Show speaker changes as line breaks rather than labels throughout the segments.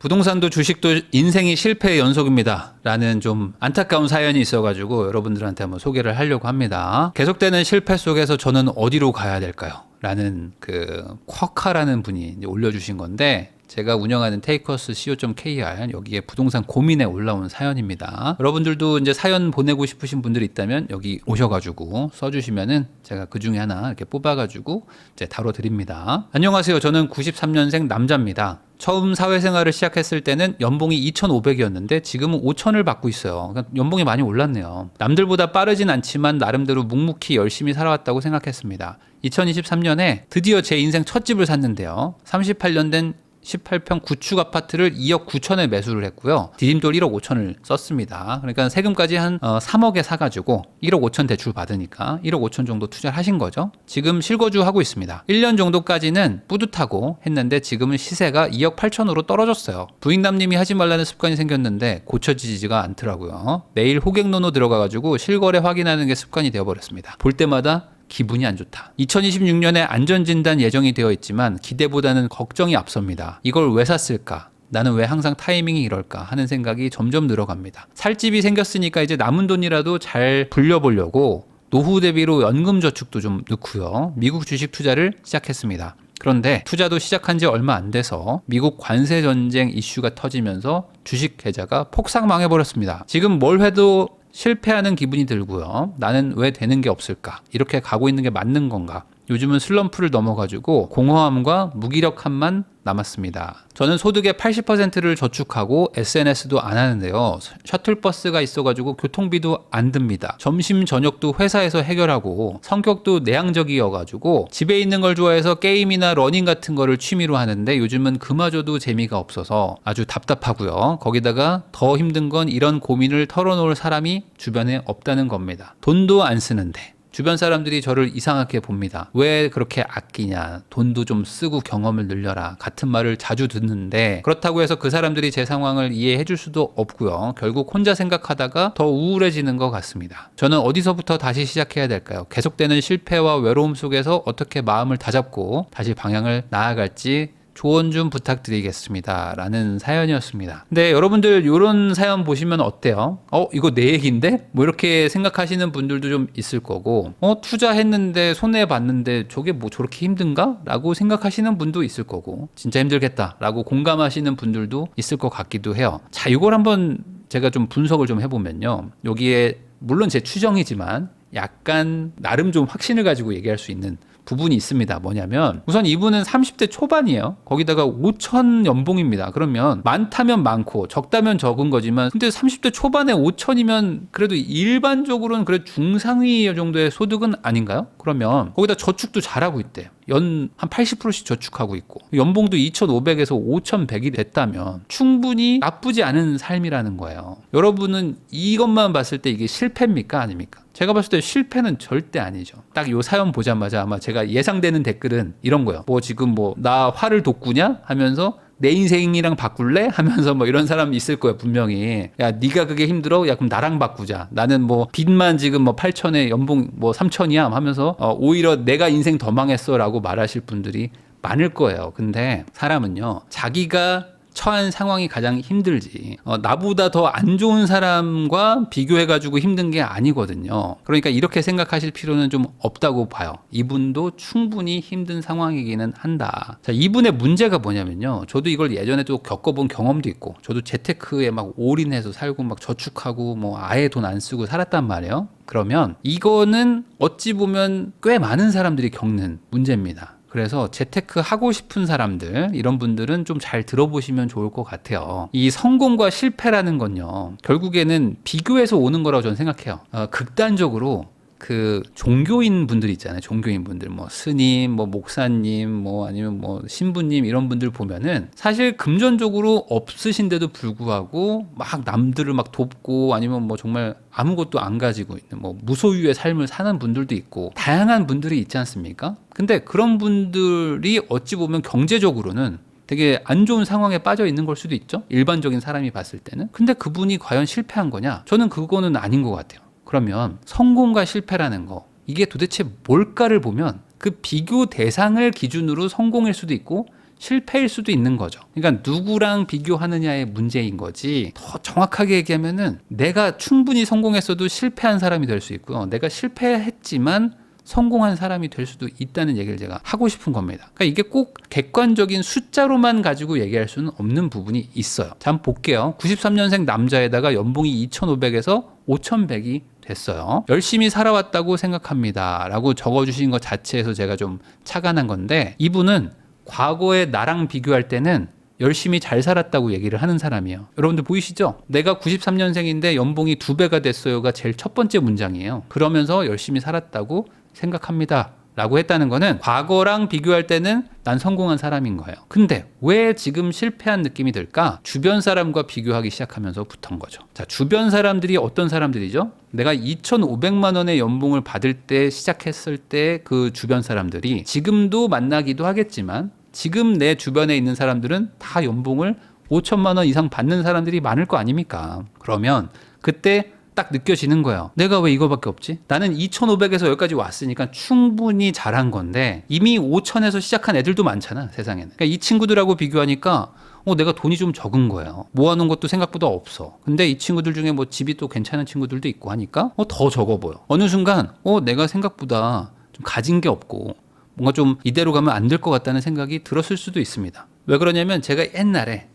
부동산도 주식도 인생이 실패의 연속입니다 라는 좀 안타까운 사연이 있어가지고 여러분들한테 한번 소개를 하려고 합니다. 계속되는 실패 속에서 저는 어디로 가야 될까요? 라는 그 쿼카라는 분이 이제 올려주신 건데, 제가 운영하는 테이커스 co.kr 여기에 부동산 고민에 올라온 사연입니다. 여러분들도 이제 사연 보내고 싶으신 분들이 있다면 여기 오셔가지고 써주시면은 제가 그 중에 하나 이렇게 뽑아가지고 이제 다뤄드립니다. 안녕하세요. 저는 93년생 남자입니다. 처음 사회생활을 시작했을 때는 연봉이 2,500이었는데 지금은 5,000을 받고 있어요. 그러니까 연봉이 많이 올랐네요. 남들보다 빠르진 않지만 나름대로 묵묵히 열심히 살아왔다고 생각했습니다. 2023년에 드디어 제 인생 첫 집을 샀는데요. 38년 된 18평 구축 아파트를 2억 9천에 매수를 했고요. 디딤돌 1억 5천을 썼습니다. 그러니까 세금까지 한 3억에 사가지고 1억 5천 대출 받으니까 1억 5천 정도 투자를 하신 거죠. 지금 실거주 하고 있습니다. 1년 정도까지는 뿌듯하고 했는데 지금은 시세가 2억 8천으로 떨어졌어요. 부인남님이 하지 말라는 습관이 생겼는데 고쳐지지가 않더라고요. 매일 호갱노노 들어가가지고 실거래 확인하는 게 습관이 되어버렸습니다. 볼 때마다 기분이 안 좋다. 2026년에 안전진단 예정이 되어 있지만 기대보다는 걱정이 앞섭니다. 이걸 왜 샀을까? 나는 왜 항상 타이밍이 이럴까 하는 생각이 점점 늘어갑니다. 살 집이 생겼으니까 이제 남은 돈이라도 잘 불려보려고 노후 대비로 연금저축도 좀 넣고요. 미국 주식 투자를 시작했습니다. 그런데 투자도 시작한 지 얼마 안 돼서 미국 관세 전쟁 이슈가 터지면서 주식 계좌가 폭삭 망해버렸습니다. 지금 뭘 해도 실패하는 기분이 들고요. 나는 왜 되는 게 없을까? 이렇게 가고 있는 게 맞는 건가? 요즘은 슬럼프를 넘어가지고 공허함과 무기력함만 남았습니다. 저는 소득의 80%를 저축하고 SNS도 안 하는데요. 셔틀버스가 있어가지고 교통비도 안 듭니다. 점심 저녁도 회사에서 해결하고 성격도 내향적이어가지고 집에 있는 걸 좋아해서 게임이나 러닝 같은 거를 취미로 하는데 요즘은 그마저도 재미가 없어서 아주 답답하고요. 거기다가 더 힘든 건 이런 고민을 털어놓을 사람이 주변에 없다는 겁니다. 돈도 안 쓰는데 주변 사람들이 저를 이상하게 봅니다. 왜 그렇게 아끼냐? 돈도 좀 쓰고 경험을 늘려라. 같은 말을 자주 듣는데 그렇다고 해서 그 사람들이 제 상황을 이해해 줄 수도 없고요. 결국 혼자 생각하다가 더 우울해지는 것 같습니다. 저는 어디서부터 다시 시작해야 될까요? 계속되는 실패와 외로움 속에서 어떻게 마음을 다잡고 다시 방향을 나아갈지 조언 좀 부탁드리겠습니다 라는 사연이었습니다. 근데 여러분들 이런 사연 보시면 어때요? 이거 내 얘기인데? 뭐 이렇게 생각하시는 분들도 좀 있을 거고, 투자했는데 손해봤는데 저게 뭐 저렇게 힘든가? 라고 생각하시는 분도 있을 거고, 진짜 힘들겠다 라고 공감하시는 분들도 있을 것 같기도 해요. 자, 이걸 한번 제가 좀 분석을 좀 해보면요. 여기에 물론 제 추정이지만 약간 나름 좀 확신을 가지고 얘기할 수 있는 부분이 있습니다. 뭐냐면 우선 이분은 30대 초반이에요. 거기다가 5천 연봉입니다. 그러면 많다면 많고 적다면 적은 거지만 근데 30대 초반에 5천이면 그래도 일반적으로는 그래 중상위 정도의 소득은 아닌가요? 그러면 거기다 저축도 잘하고 있대요. 연 한 80%씩 저축하고 있고 연봉도 2,500에서 5,100이 됐다면 충분히 나쁘지 않은 삶이라는 거예요. 여러분은 이것만 봤을 때 이게 실패입니까? 아닙니까? 제가 봤을 때 실패는 절대 아니죠. 딱 요 사연 보자마자 아마 제가 예상되는 댓글은 이런 거예요. 뭐 지금 뭐 나 화를 돋구냐? 하면서 내 인생이랑 바꿀래? 하면서 뭐 이런 사람이 있을 거예요, 분명히. 야, 네가 그게 힘들어? 야, 그럼 나랑 바꾸자. 나는 뭐 빚만 지금 뭐 8천에 연봉 뭐 3천이야 하면서 오히려 내가 인생 더 망했어라고 말하실 분들이 많을 거예요. 근데 사람은요, 자기가 처한 상황이 가장 힘들지 나보다 더 안 좋은 사람과 비교해가지고 힘든 게 아니거든요. 그러니까 이렇게 생각하실 필요는 좀 없다고 봐요. 이분도 충분히 힘든 상황이기는 한다. 자, 이분의 문제가 뭐냐면요. 저도 이걸 예전에 또 겪어본 경험도 있고 저도 재테크에 막 올인해서 살고 막 저축하고 뭐 아예 돈 안 쓰고 살았단 말이에요. 그러면 이거는 어찌 보면 꽤 많은 사람들이 겪는 문제입니다. 그래서 재테크 하고 싶은 사람들, 이런 분들은 좀 잘 들어보시면 좋을 것 같아요. 이 성공과 실패라는 건요, 결국에는 비교해서 오는 거라고 저는 생각해요. 극단적으로 그 종교인 분들 있잖아요. 종교인 분들, 뭐 스님, 뭐 목사님, 뭐 아니면 뭐 신부님 이런 분들 보면은 사실 금전적으로 없으신데도 불구하고 막 남들을 막 돕고 아니면 뭐 정말 아무것도 안 가지고 있는 뭐 무소유의 삶을 사는 분들도 있고 다양한 분들이 있지 않습니까? 근데 그런 분들이 어찌 보면 경제적으로는 되게 안 좋은 상황에 빠져 있는 걸 수도 있죠. 일반적인 사람이 봤을 때는. 근데 그분이 과연 실패한 거냐? 저는 그거는 아닌 것 같아요. 그러면 성공과 실패라는 거, 이게 도대체 뭘까를 보면 그 비교 대상을 기준으로 성공일 수도 있고 실패일 수도 있는 거죠. 그러니까 누구랑 비교하느냐의 문제인 거지, 더 정확하게 얘기하면은 내가 충분히 성공했어도 실패한 사람이 될 수 있고요. 내가 실패했지만 성공한 사람이 될 수도 있다는 얘기를 제가 하고 싶은 겁니다. 그러니까 이게 꼭 객관적인 숫자로만 가지고 얘기할 수는 없는 부분이 있어요. 자, 한번 볼게요. 93년생 남자에다가 연봉이 2,500에서 5,100이 됐어요. 열심히 살아왔다고 생각합니다 라고 적어주신 것 자체에서 제가 좀 착안한 건데, 이분은 과거에 나랑 비교할 때는 열심히 잘 살았다고 얘기를 하는 사람이에요. 여러분들 보이시죠? 내가 93년생인데 연봉이 2배가 됐어요가 제일 첫 번째 문장이에요. 그러면서 열심히 살았다고 생각합니다 라고 했다는 거는 과거랑 비교할 때는 난 성공한 사람인 거예요. 근데 왜 지금 실패한 느낌이 들까? 주변 사람과 비교하기 시작하면서부터인 거죠. 자, 주변 사람들이 어떤 사람들이죠? 내가 2,500만 원의 연봉을 받을 때, 시작했을 때 그 주변 사람들이 지금도 만나기도 하겠지만, 지금 내 주변에 있는 사람들은 다 연봉을 5천만 원 이상 받는 사람들이 많을 거 아닙니까? 그러면 그때 딱 느껴지는 거예요. 내가 왜 이거밖에 없지? 나는 2,500에서 여기까지 왔으니까 충분히 잘한 건데 이미 5,000에서 시작한 애들도 많잖아, 세상에는. 그러니까 이 친구들하고 비교하니까 내가 돈이 좀 적은 거예요. 모아놓은 것도 생각보다 없어. 근데 이 친구들 중에 뭐 집이 또 괜찮은 친구들도 있고 하니까 더 적어 보여. 어느 순간 내가 생각보다 좀 가진 게 없고 뭔가 좀 이대로 가면 안 될 것 같다는 생각이 들었을 수도 있습니다. 왜 그러냐면 제가 옛날에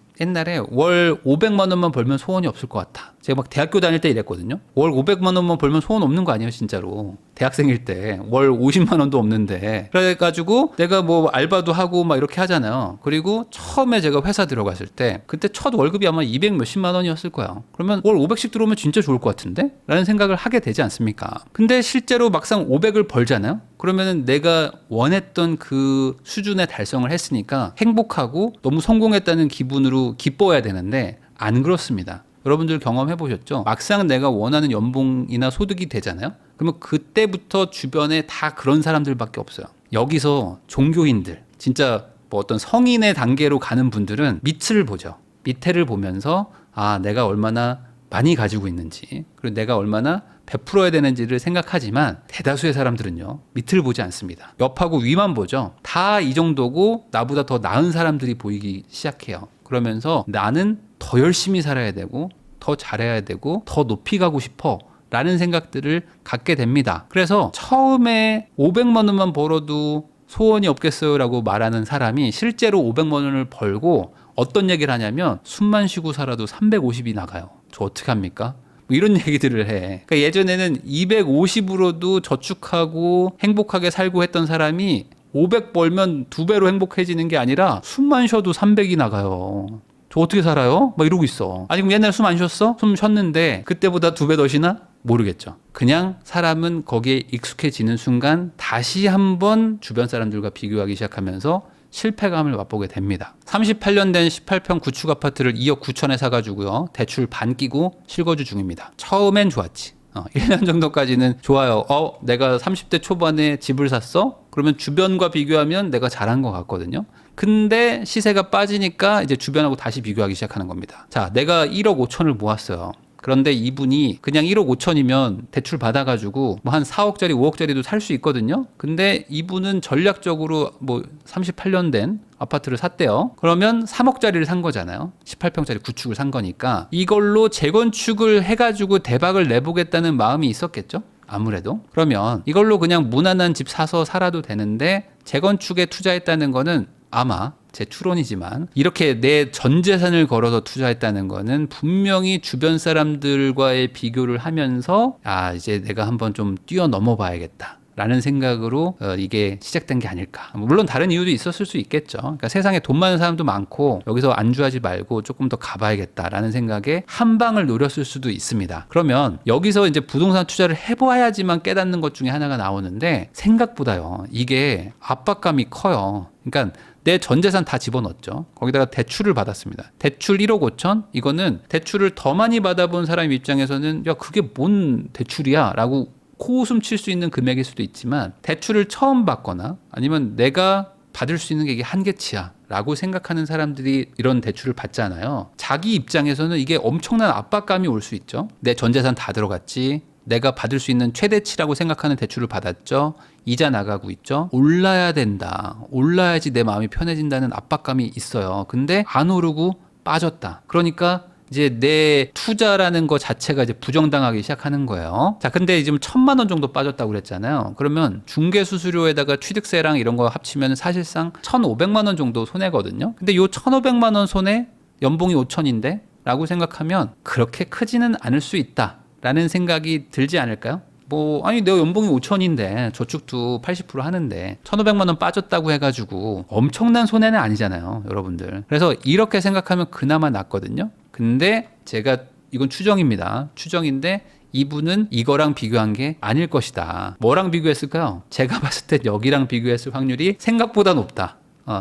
월 500만 원만 벌면 소원이 없을 것 같아. 제가 막 대학교 다닐 때 이랬거든요. 월 500만 원만 벌면 소원 없는 거 아니에요, 진짜로. 대학생일 때 월 50만 원도 없는데. 그래가지고 내가 뭐 알바도 하고 막 이렇게 하잖아요. 그리고 처음에 제가 회사 들어갔을 때 그때 첫 월급이 아마 200 몇십만 원이었을 거예요. 그러면 월 500씩 들어오면 진짜 좋을 것 같은데? 라는 생각을 하게 되지 않습니까? 근데 실제로 막상 500을 벌잖아요. 그러면은 내가 원했던 그 수준의 달성을 했으니까 행복하고 너무 성공했다는 기분으로 기뻐야 되는데 안 그렇습니다. 여러분들 경험해 보셨죠? 막상 내가 원하는 연봉이나 소득이 되잖아요. 그러면 그때부터 주변에 다 그런 사람들밖에 없어요. 여기서 종교인들, 진짜 뭐 어떤 성인의 단계로 가는 분들은 밑을 보죠. 밑에를 보면서 내가 얼마나 많이 가지고 있는지, 그리고 내가 얼마나 베풀어야 되는지를 생각하지만 대다수의 사람들은요, 밑을 보지 않습니다. 옆하고 위만 보죠. 다 이 정도고 나보다 더 나은 사람들이 보이기 시작해요. 그러면서 나는 더 열심히 살아야 되고 더 잘해야 되고 더 높이 가고 싶어 라는 생각들을 갖게 됩니다. 그래서 처음에 500만 원만 벌어도 소원이 없겠어요 라고 말하는 사람이 실제로 500만 원을 벌고 어떤 얘기를 하냐면 숨만 쉬고 살아도 350이 나가요. 저 어떻게 합니까? 뭐 이런 얘기들을 해. 그러니까 예전에는 250으로도 저축하고 행복하게 살고 했던 사람이 500 벌면 2배로 행복해지는 게 아니라 숨만 쉬어도 300이 나가요. 저 어떻게 살아요? 막 이러고 있어. 아니 그럼 옛날에 숨 안 쉬었어? 숨 쉬었는데 그때보다 2배 더 쉬나? 모르겠죠. 그냥 사람은 거기에 익숙해지는 순간 다시 한번 주변 사람들과 비교하기 시작하면서 실패감을 맛보게 됩니다. 38년 된 18평 구축 아파트를 2억 9천에 사가지고요, 대출 반 끼고 실거주 중입니다. 처음엔 좋았지. 1년 정도까지는 좋아요. 내가 30대 초반에 집을 샀어? 그러면 주변과 비교하면 내가 잘한 것 같거든요. 근데 시세가 빠지니까 이제 주변하고 다시 비교하기 시작하는 겁니다. 자, 내가 1억 5천을 모았어요. 그런데 이분이 그냥 1억 5천이면 대출 받아가지고 뭐 한 4억짜리 5억짜리도 살 수 있거든요. 근데 이분은 전략적으로 뭐 38년 된 아파트를 샀대요. 그러면 3억짜리를 산 거잖아요. 18평짜리 구축을 산 거니까 이걸로 재건축을 해가지고 대박을 내보겠다는 마음이 있었겠죠. 아무래도. 그러면 이걸로 그냥 무난한 집 사서 살아도 되는데 재건축에 투자했다는 거는 아마 제 추론이지만 이렇게 내 전 재산을 걸어서 투자했다는 거는 분명히 주변 사람들과의 비교를 하면서 이제 내가 한번 좀 뛰어넘어 봐야겠다 라는 생각으로 이게 시작된 게 아닐까. 물론 다른 이유도 있었을 수 있겠죠. 그러니까 세상에 돈 많은 사람도 많고 여기서 안주하지 말고 조금 더 가봐야겠다라는 생각에 한 방을 노렸을 수도 있습니다. 그러면 여기서 이제 부동산 투자를 해봐야지만 깨닫는 것 중에 하나가 나오는데 생각보다요, 이게 압박감이 커요. 그러니까 내 전 재산 다 집어넣었죠. 거기다가 대출을 받았습니다. 대출 1억 5천? 이거는 대출을 더 많이 받아본 사람 입장에서는 야 그게 뭔 대출이야 라고 코웃음 칠 수 있는 금액일 수도 있지만 대출을 처음 받거나 아니면 내가 받을 수 있는 게 이게 한계치야 라고 생각하는 사람들이 이런 대출을 받잖아요. 자기 입장에서는 이게 엄청난 압박감이 올 수 있죠. 내 전 재산 다 들어갔지, 내가 받을 수 있는 최대치라고 생각하는 대출을 받았죠. 이자 나가고 있죠. 올라야 된다. 올라야지 내 마음이 편해진다는 압박감이 있어요. 근데 안 오르고 빠졌다. 그러니까 이제 내 투자라는 거 자체가 이제 부정당하기 시작하는 거예요. 자, 근데 지금 1,000만 원 정도 빠졌다고 그랬잖아요. 그러면 중개 수수료에다가 취득세랑 이런 거 합치면 사실상 1,500만 원 정도 손해거든요. 근데 요 1,500만 원 손해 연봉이 5천인데 라고 생각하면 그렇게 크지는 않을 수 있다라는 생각이 들지 않을까요? 아니 내 연봉이 5천인데 저축도 80% 하는데 1,500만 원 빠졌다고 해가지고 엄청난 손해는 아니잖아요, 여러분들. 그래서 이렇게 생각하면 그나마 낫거든요. 근데 제가 이건 추정입니다. 추정인데 이분은 이거랑 비교한 게 아닐 것이다. 뭐랑 비교했을까요? 제가 봤을 때 여기랑 비교했을 확률이 생각보다 높다.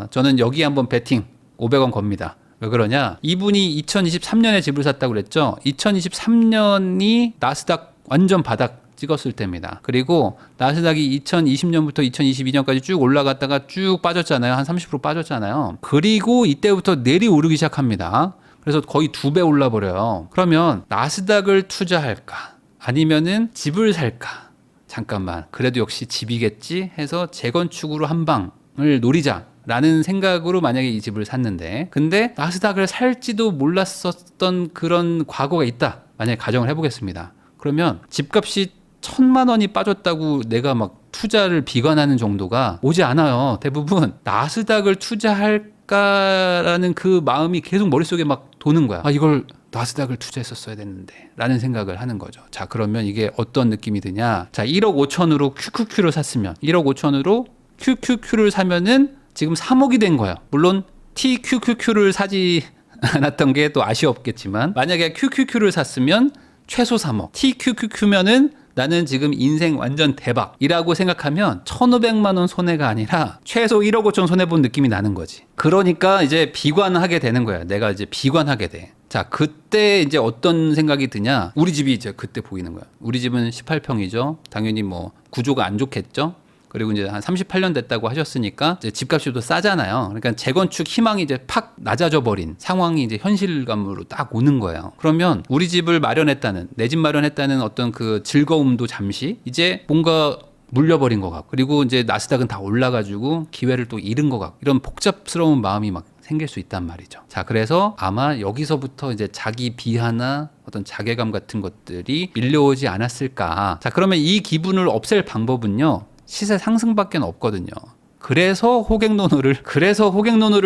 저는 여기 한번 베팅 500원 겁니다. 왜 그러냐? 이분이 2023년에 집을 샀다고 그랬죠. 2023년이 나스닥 완전 바닥 찍었을 때입니다. 그리고 나스닥이 2020년부터 2022년까지 쭉 올라갔다가 쭉 빠졌잖아요. 한 30% 빠졌잖아요. 그리고 이때부터 내리오르기 시작합니다. 그래서 거의 2배 올라버려요. 그러면 나스닥을 투자할까? 아니면은 집을 살까? 잠깐만. 그래도 역시 집이겠지 해서 재건축으로 한 방을 노리자. 라는 생각으로 만약에 이 집을 샀는데, 근데 나스닥을 살지도 몰랐었던 그런 과거가 있다. 만약에 가정을 해보겠습니다. 그러면 집값이 1,000만 원이 빠졌다고 내가 막 투자를 비관하는 정도가 오지 않아요. 대부분 나스닥을 투자할까라는 그 마음이 계속 머릿속에 막 도는 거야. 이걸 나스닥을 투자했었어야 됐는데 라는 생각을 하는 거죠. 자, 그러면 이게 어떤 느낌이 드냐. 자, 1억 5천으로 QQQ를 샀으면 1억 5천으로 QQQ를 사면은 지금 3억이 된 거예요. 물론 TQQQ를 사지 않았던 게 또 아쉬웠겠지만 만약에 QQQ를 샀으면 최소 3억. TQQQ면은 나는 지금 인생 완전 대박이라고 생각하면 1,500만 원 손해가 아니라 최소 1억 5천 손해본 느낌이 나는 거지. 그러니까 이제 비관하게 되는 거야. 내가 이제 비관하게 돼. 자, 그때 이제 어떤 생각이 드냐. 우리 집이 이제 그때 보이는 거야. 우리 집은 18평이죠. 당연히 뭐 구조가 안 좋겠죠. 그리고 이제 한 38년 됐다고 하셨으니까 이제 집값이 또 싸잖아요. 그러니까 재건축 희망이 이제 팍 낮아져 버린 상황이 이제 현실감으로 딱 오는 거예요. 그러면 우리 집을 마련했다는, 내 집 마련했다는 어떤 그 즐거움도 잠시 이제 뭔가 물려버린 것 같고, 그리고 이제 나스닥은 다 올라가지고 기회를 또 잃은 것 같고, 이런 복잡스러운 마음이 막 생길 수 있단 말이죠. 자, 그래서 아마 여기서부터 이제 자기 비하나 어떤 자괴감 같은 것들이 밀려오지 않았을까. 자, 그러면 이 기분을 없앨 방법은요, 시세 상승밖에 없거든요. 그래서 호갱노노를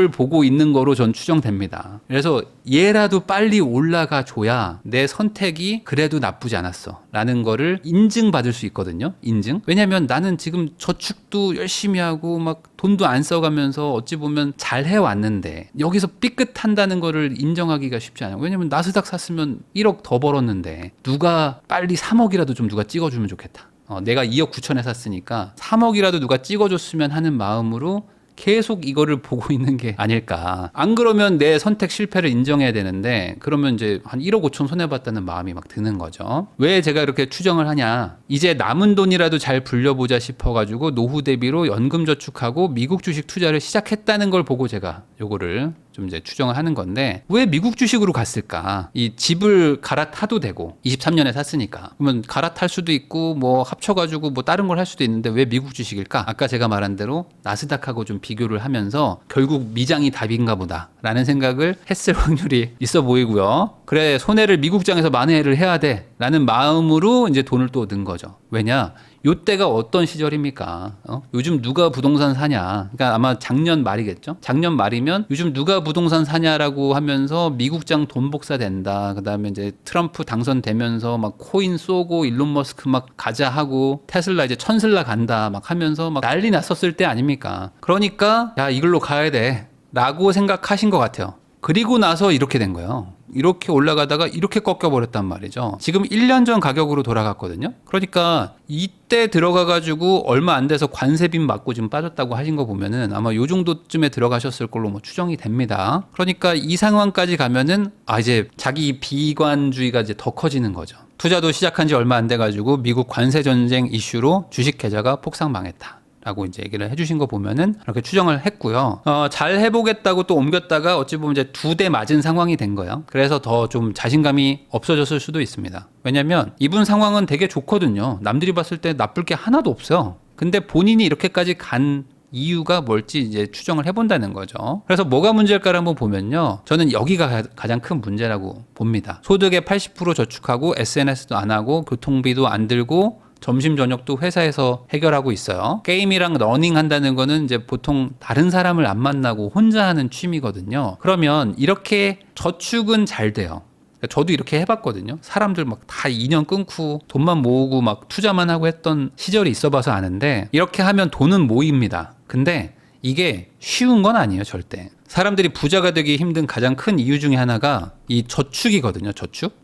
보고 있는 거로 전 추정됩니다. 그래서 얘라도 빨리 올라가 줘야 내 선택이 그래도 나쁘지 않았어 라는 거를 인증받을 수 있거든요. 인증. 왜냐면 나는 지금 저축도 열심히 하고 막 돈도 안 써가면서 어찌 보면 잘 해왔는데 여기서 삐끗한다는 거를 인정하기가 쉽지 않아요. 왜냐면 나스닥 샀으면 1억 더 벌었는데 누가 빨리 3억이라도 좀 누가 찍어주면 좋겠다. 내가 2억 9천에 샀으니까 3억이라도 누가 찍어줬으면 하는 마음으로 계속 이거를 보고 있는 게 아닐까. 안 그러면 내 선택 실패를 인정해야 되는데 그러면 이제 한 1억 5천 손해봤다는 마음이 막 드는 거죠. 왜 제가 이렇게 추정을 하냐. 이제 남은 돈이라도 잘 불려보자 싶어가지고 노후 대비로 연금 저축하고 미국 주식 투자를 시작했다는 걸 보고 제가 요거를 좀 이제 추정을 하는 건데, 왜 미국 주식으로 갔을까? 이 집을 갈아타도 되고 23년에 샀으니까 그러면 갈아탈 수도 있고 뭐 합쳐가지고 뭐 다른 걸 할 수도 있는데 왜 미국 주식일까? 아까 제가 말한 대로 나스닥하고 좀 비교를 하면서 결국 미장이 답인가 보다 라는 생각을 했을 확률이 있어 보이고요. 그래, 손해를 미국장에서 만회를 해야 돼 라는 마음으로 이제 돈을 또 넣은 거죠. 왜냐? 요때가 어떤 시절입니까? 요즘 누가 부동산 사냐? 그러니까 아마 작년 말이겠죠? 작년 말이면 요즘 누가 부동산 사냐라고 하면서 미국장 돈 복사된다. 그 다음에 이제 트럼프 당선되면서 막 코인 쏘고 일론 머스크 막 가자 하고 테슬라 이제 천슬라 간다 막 하면서 막 난리 났었을 때 아닙니까? 그러니까 야, 이걸로 가야 돼 라고 생각하신 것 같아요. 그리고 나서 이렇게 된 거예요. 이렇게 올라가다가 이렇게 꺾여버렸단 말이죠. 지금 1년 전 가격으로 돌아갔거든요. 그러니까 이때 들어가가지고 얼마 안 돼서 관세빈 맞고 지금 빠졌다고 하신 거 보면은 아마 요 정도쯤에 들어가셨을 걸로 뭐 추정이 됩니다. 그러니까 이 상황까지 가면은 이제 자기 비관주의가 이제 더 커지는 거죠. 투자도 시작한 지 얼마 안 돼가지고 미국 관세 전쟁 이슈로 주식 계좌가 폭삭 망했다 라고 이제 얘기를 해주신 거 보면은 이렇게 추정을 했고요. 잘 해보겠다고 또 옮겼다가 어찌 보면 이제 2대 맞은 상황이 된 거예요. 그래서 더 좀 자신감이 없어졌을 수도 있습니다. 왜냐면 이분 상황은 되게 좋거든요. 남들이 봤을 때 나쁠 게 하나도 없어요. 근데 본인이 이렇게까지 간 이유가 뭘지 이제 추정을 해본다는 거죠. 그래서 뭐가 문제일까를 한번 보면요. 저는 여기가 가장 큰 문제라고 봅니다. 소득의 80% 저축하고 SNS도 안 하고 교통비도 안 들고 점심 저녁도 회사에서 해결하고 있어요. 게임이랑 러닝 한다는 거는 이제 보통 다른 사람을 안 만나고 혼자 하는 취미거든요. 그러면 이렇게 저축은 잘 돼요. 저도 이렇게 해봤거든요. 사람들 막 다 인연 끊고 돈만 모으고 막 투자만 하고 했던 시절이 있어봐서 아는데 이렇게 하면 돈은 모입니다. 근데 이게 쉬운 건 아니에요, 절대. 사람들이 부자가 되기 힘든 가장 큰 이유 중에 하나가 이 저축이거든요.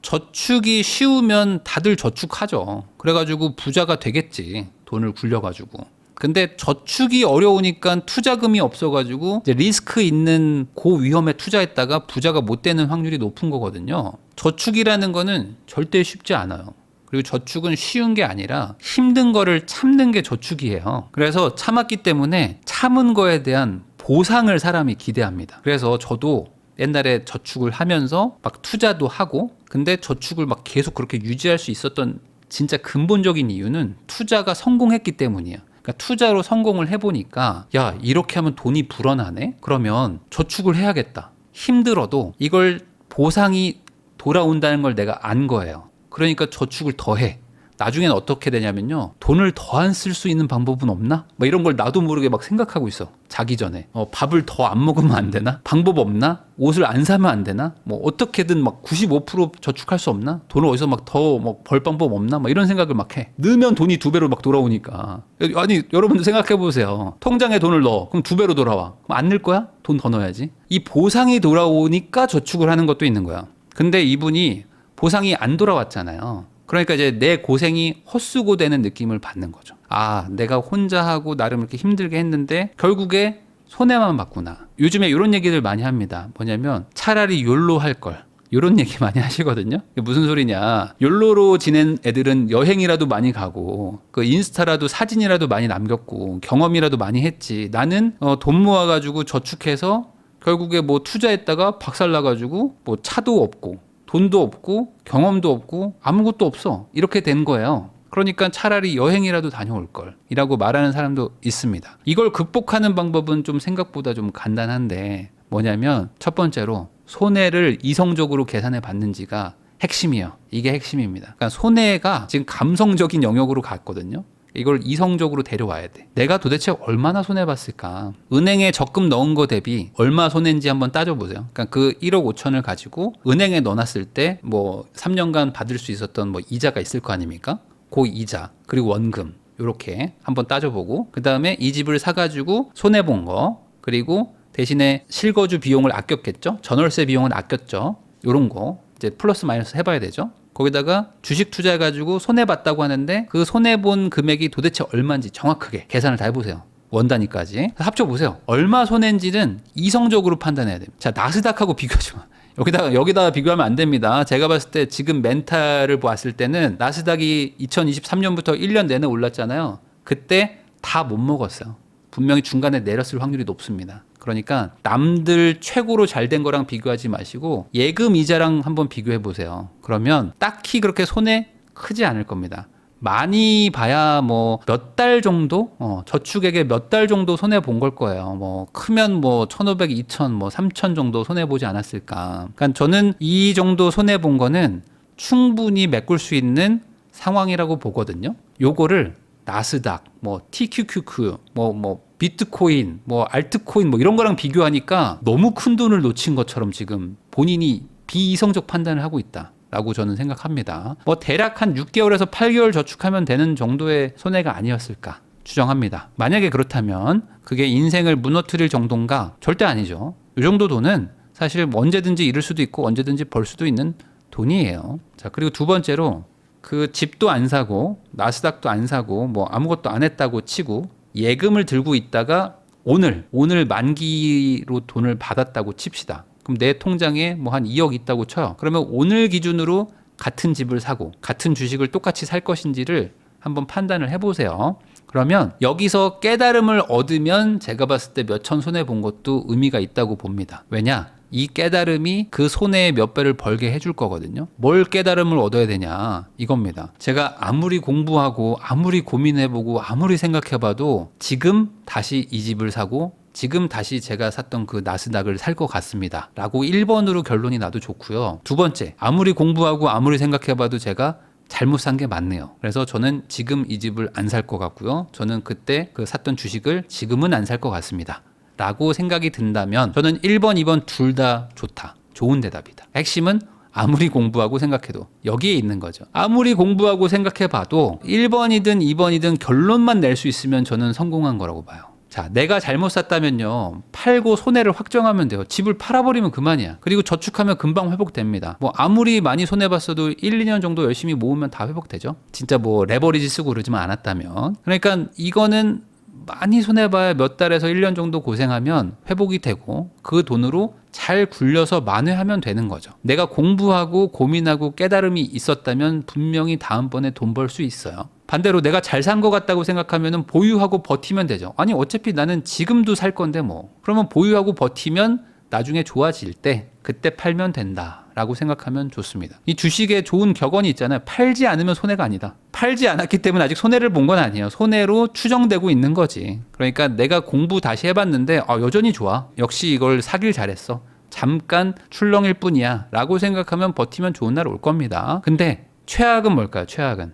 저축이 쉬우면 다들 저축하죠. 그래가지고 부자가 되겠지. 돈을 굴려가지고. 근데 저축이 어려우니까 투자금이 없어가지고 이제 리스크 있는 고위험에 투자했다가 부자가 못 되는 확률이 높은 거거든요. 저축이라는 거는 절대 쉽지 않아요. 그리고 저축은 쉬운 게 아니라 힘든 거를 참는 게 저축이에요. 그래서 참았기 때문에 참은 거에 대한 보상을 사람이 기대합니다. 그래서 저도 옛날에 저축을 하면서 막 투자도 하고 근데 저축을 막 계속 그렇게 유지할 수 있었던 진짜 근본적인 이유는 투자가 성공했기 때문이에요. 그러니까 투자로 성공을 해보니까 야 이렇게 하면 돈이 불어나네? 그러면 저축을 해야겠다. 힘들어도 이걸 보상이 돌아온다는 걸 내가 안 거예요. 그러니까 저축을 더 해. 나중에는 어떻게 되냐면요. 돈을 더 안 쓸 수 있는 방법은 없나? 막 이런 걸 나도 모르게 막 생각하고 있어. 자기 전에. 밥을 더 안 먹으면 안 되나? 방법 없나? 옷을 안 사면 안 되나? 뭐 어떻게든 막 95% 저축할 수 없나? 돈을 어디서 막 더 뭐 벌 방법 없나? 막 이런 생각을 막 해. 넣으면 돈이 2배로 막 돌아오니까. 아니 여러분들 생각해 보세요. 통장에 돈을 넣어. 그럼 2배로 돌아와. 그럼 안 넣을 거야? 돈 더 넣어야지. 이 보상이 돌아오니까 저축을 하는 것도 있는 거야. 근데 이분이 보상이 안 돌아왔잖아요. 그러니까 이제 내 고생이 헛수고되는 느낌을 받는 거죠. 아, 내가 혼자 하고 나름 이렇게 힘들게 했는데 결국에 손해만 봤구나. 요즘에 이런 얘기들 많이 합니다. 뭐냐면 차라리 욜로 할 걸. 이런 얘기 많이 하시거든요. 무슨 소리냐. 욜로로 지낸 애들은 여행이라도 많이 가고 그 인스타라도 사진이라도 많이 남겼고 경험이라도 많이 했지. 나는 돈 모아가지고 저축해서 결국에 뭐 투자했다가 박살나가지고 뭐 차도 없고 돈도 없고 경험도 없고 아무것도 없어. 이렇게 된 거예요. 그러니까 차라리 여행이라도 다녀올 걸 이라고 말하는 사람도 있습니다. 이걸 극복하는 방법은 좀 생각보다 좀 간단한데 뭐냐면 첫 번째로 손해를 이성적으로 계산해 봤는지가 핵심이에요. 이게 핵심입니다. 그러니까 손해가 지금 감성적인 영역으로 갔거든요. 이걸 이성적으로 데려와야 돼. 내가 도대체 얼마나 손해봤을까? 은행에 적금 넣은 거 대비 얼마 손해인지 한번 따져보세요. 그러니까 그 1억 5천을 가지고 은행에 넣어놨을 때 뭐 3년간 받을 수 있었던 뭐 이자가 있을 거 아닙니까? 그 이자 그리고 원금 이렇게 한번 따져보고 그 다음에 이 집을 사가지고 손해본 거 그리고 대신에 실거주 비용을 아꼈겠죠? 전월세 비용은 아꼈죠? 이런 거 이제 플러스 마이너스 해봐야 되죠? 거기다가 주식 투자해가지고 손해봤다고 하는데 그 손해본 금액이 도대체 얼마인지 정확하게 계산을 다 해보세요. 원 단위까지. 합쳐보세요. 얼마 손해인지는 이성적으로 판단해야 됩니다. 자, 나스닥하고 비교하지 마. 여기다가 비교하면 안 됩니다. 제가 봤을 때 지금 멘탈을 봤을 때는 나스닥이 2023년부터 1년 내내 올랐잖아요. 그때 다 못 먹었어요. 분명히 중간에 내렸을 확률이 높습니다. 그러니까 남들 최고로 잘 된 거랑 비교하지 마시고 예금 이자랑 한번 비교해 보세요. 그러면 딱히 그렇게 손해 크지 않을 겁니다. 많이 봐야 뭐 몇 달 정도 저축액에 몇 달 정도 손해 본 걸 거예요. 뭐 크면 뭐 1,500, 2,000, 뭐 3,000 정도 손해 보지 않았을까. 그러니까 저는 이 정도 손해 본 거는 충분히 메꿀 수 있는 상황이라고 보거든요. 요거를 나스닥, 뭐 TQQQ, 뭐 비트코인, 뭐 알트코인 뭐 이런 거랑 비교하니까 너무 큰 돈을 놓친 것처럼 지금 본인이 비이성적 판단을 하고 있다라고 저는 생각합니다. 뭐 대략 한 6개월에서 8개월 저축하면 되는 정도의 손해가 아니었을까 추정합니다. 만약에 그렇다면 그게 인생을 무너뜨릴 정도인가? 절대 아니죠. 이 정도 돈은 사실 언제든지 잃을 수도 있고 언제든지 벌 수도 있는 돈이에요. 자, 그리고 두 번째로 그 집도 안 사고 나스닥도 안 사고 뭐 아무것도 안 했다고 치고 예금을 들고 있다가 오늘 만기로 돈을 받았다고 칩시다. 그럼 내 통장에 뭐 한 2억 있다고 쳐요. 그러면 오늘 기준으로 같은 집을 사고 같은 주식을 똑같이 살 것인지를 한번 판단을 해보세요. 그러면 여기서 깨달음을 얻으면 제가 봤을 때 몇천 손해 본 것도 의미가 있다고 봅니다. 왜냐? 이 깨달음이 그 손해의 몇 배를 벌게 해줄 거거든요. 뭘 깨달음을 얻어야 되냐 이겁니다. 제가 아무리 공부하고 아무리 고민해보고 아무리 생각해봐도 지금 다시 이 집을 사고 지금 다시 제가 샀던 그 나스닥을 살 것 같습니다 라고 1번으로 결론이 나도 좋고요. 두 번째, 아무리 공부하고 아무리 생각해봐도 제가 잘못 산 게 맞네요. 그래서 저는 지금 이 집을 안 살 것 같고요. 저는 그때 그 샀던 주식을 지금은 안 살 것 같습니다 라고 생각이 든다면 저는 1번, 2번 둘 다 좋다. 좋은 대답이다. 핵심은 아무리 공부하고 생각해도 여기에 있는 거죠. 아무리 공부하고 생각해봐도 1번이든 2번이든 결론만 낼 수 있으면 저는 성공한 거라고 봐요. 자, 내가 잘못 샀다면요. 팔고 손해를 확정하면 돼요. 집을 팔아버리면 그만이야. 그리고 저축하면 금방 회복됩니다. 뭐 아무리 많이 손해봤어도 1, 2년 정도 열심히 모으면 다 회복되죠. 진짜 뭐 레버리지 쓰고 그러지만 않았다면. 그러니까 이거는 많이 손해봐야 몇 달에서 1년 정도 고생하면 회복이 되고 그 돈으로 잘 굴려서 만회하면 되는 거죠. 내가 공부하고 고민하고 깨달음이 있었다면 분명히 다음번에 돈 벌 수 있어요. 반대로 내가 잘 산 것 같다고 생각하면 보유하고 버티면 되죠. 아니 어차피 나는 지금도 살 건데 뭐. 그러면 보유하고 버티면 나중에 좋아질 때 그때 팔면 된다 라고 생각하면 좋습니다. 이 주식에 좋은 격언이 있잖아요. 팔지 않으면 손해가 아니다. 팔지 않았기 때문에 아직 손해를 본 건 아니에요. 손해로 추정되고 있는 거지. 그러니까 내가 공부 다시 해봤는데 여전히 좋아. 역시 이걸 사길 잘했어. 잠깐 출렁일 뿐이야 라고 생각하면 버티면 좋은 날 올 겁니다. 근데 최악은 뭘까요?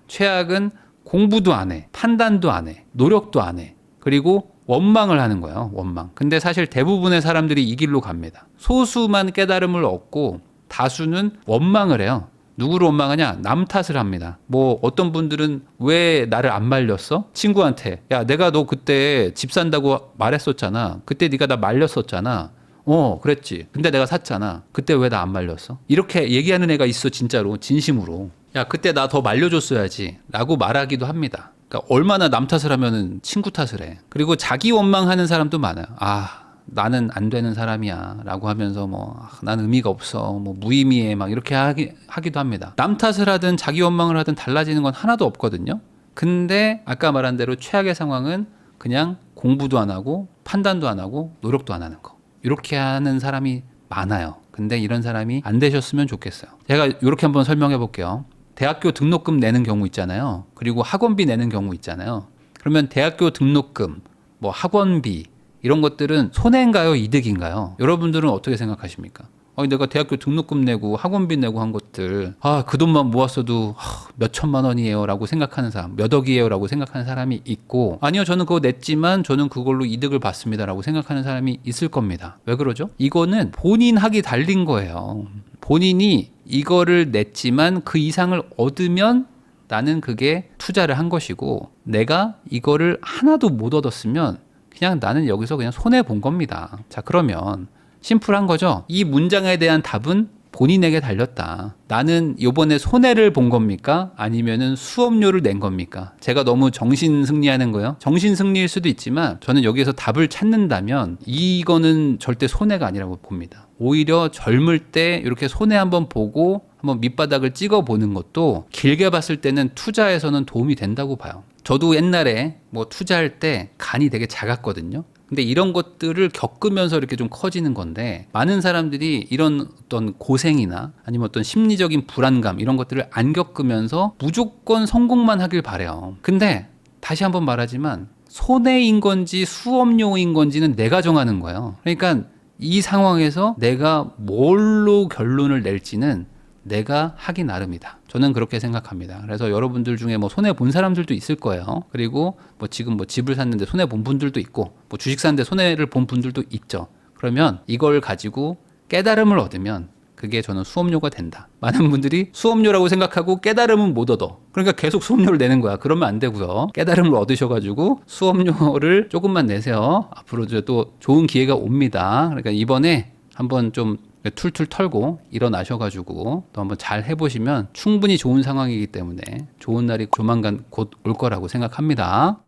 최악은 공부도 안 해. 판단도 안 해. 노력도 안 해. 그리고 원망을 하는 거예요. 원망. 근데 사실 대부분의 사람들이 이 길로 갑니다. 소수만 깨달음을 얻고 다수는 원망을 해요. 누구를 원망하냐? 남 탓을 합니다. 뭐 어떤 분들은 왜 나를 안 말렸어? 친구한테 야 내가 너 그때 집 산다고 말했었잖아. 그때 네가 나 말렸었잖아. 그랬지. 근데 내가 샀잖아. 그때 왜 나 안 말렸어? 이렇게 얘기하는 애가 있어. 진짜로 진심으로. 야 그때 나 더 말려줬어야지 라고 말하기도 합니다. 그러니까 얼마나 남 탓을 하면은 친구 탓을 해. 그리고 자기 원망하는 사람도 많아요. 나는 안 되는 사람이야 라고 하면서 난 의미가 없어 무의미해 막 이렇게 하기도 합니다. 남 탓을 하든 자기 원망을 하든 달라지는 건 하나도 없거든요. 근데 아까 말한 대로 최악의 상황은 그냥 공부도 안 하고 판단도 안 하고 노력도 안 하는 거. 이렇게 하는 사람이 많아요. 근데 이런 사람이 안 되셨으면 좋겠어요. 제가 이렇게 한번 설명해 볼게요. 대학교 등록금 내는 경우 있잖아요. 그리고 학원비 내는 경우 있잖아요. 그러면 대학교 등록금, 학원비 이런 것들은 손해인가요? 이득인가요? 여러분들은 어떻게 생각하십니까? 내가 대학교 등록금 내고 학원비 내고 한 것들 그 돈만 모았어도 몇 천만 원이에요 라고 생각하는 사람, 몇 억이에요 라고 생각하는 사람이 있고 아니요 저는 그거 냈지만 저는 그걸로 이득을 봤습니다 라고 생각하는 사람이 있을 겁니다. 왜 그러죠? 이거는 본인 학이 달린 거예요. 본인이 이거를 냈지만 그 이상을 얻으면 나는 그게 투자를 한 것이고 내가 이거를 하나도 못 얻었으면 그냥 나는 여기서 그냥 손해 본 겁니다. 자, 그러면 심플한 거죠. 이 문장에 대한 답은 본인에게 달렸다. 나는 이번에 손해를 본 겁니까? 아니면은 수업료를 낸 겁니까? 제가 너무 정신 승리하는 거예요. 정신 승리일 수도 있지만 저는 여기에서 답을 찾는다면 이거는 절대 손해가 아니라고 봅니다. 오히려 젊을 때 이렇게 손해 한번 보고 한번 밑바닥을 찍어보는 것도 길게 봤을 때는 투자에서는 도움이 된다고 봐요. 저도 옛날에 투자할 때 간이 되게 작았거든요. 근데 이런 것들을 겪으면서 이렇게 좀 커지는 건데 많은 사람들이 이런 어떤 고생이나 아니면 어떤 심리적인 불안감 이런 것들을 안 겪으면서 무조건 성공만 하길 바래요. 근데 다시 한번 말하지만 손해인 건지 수업료인 건지는 내가 정하는 거예요. 그러니까 이 상황에서 내가 뭘로 결론을 낼지는 내가 하기 나름이다. 저는 그렇게 생각합니다. 그래서 여러분들 중에 손해 본 사람들도 있을 거예요. 그리고 지금 집을 샀는데 손해 본 분들도 있고 주식 샀는데 손해를 본 분들도 있죠. 그러면 이걸 가지고 깨달음을 얻으면 그게 저는 수업료가 된다. 많은 분들이 수업료라고 생각하고 깨달음은 못 얻어. 그러니까 계속 수업료를 내는 거야. 그러면 안 되고요. 깨달음을 얻으셔가지고 수업료를 조금만 내세요. 앞으로 또 좋은 기회가 옵니다. 그러니까 이번에 한번 좀 툴툴 털고 일어나셔가지고 또 한번 잘 해보시면 충분히 좋은 상황이기 때문에 좋은 날이 조만간 곧 올 거라고 생각합니다.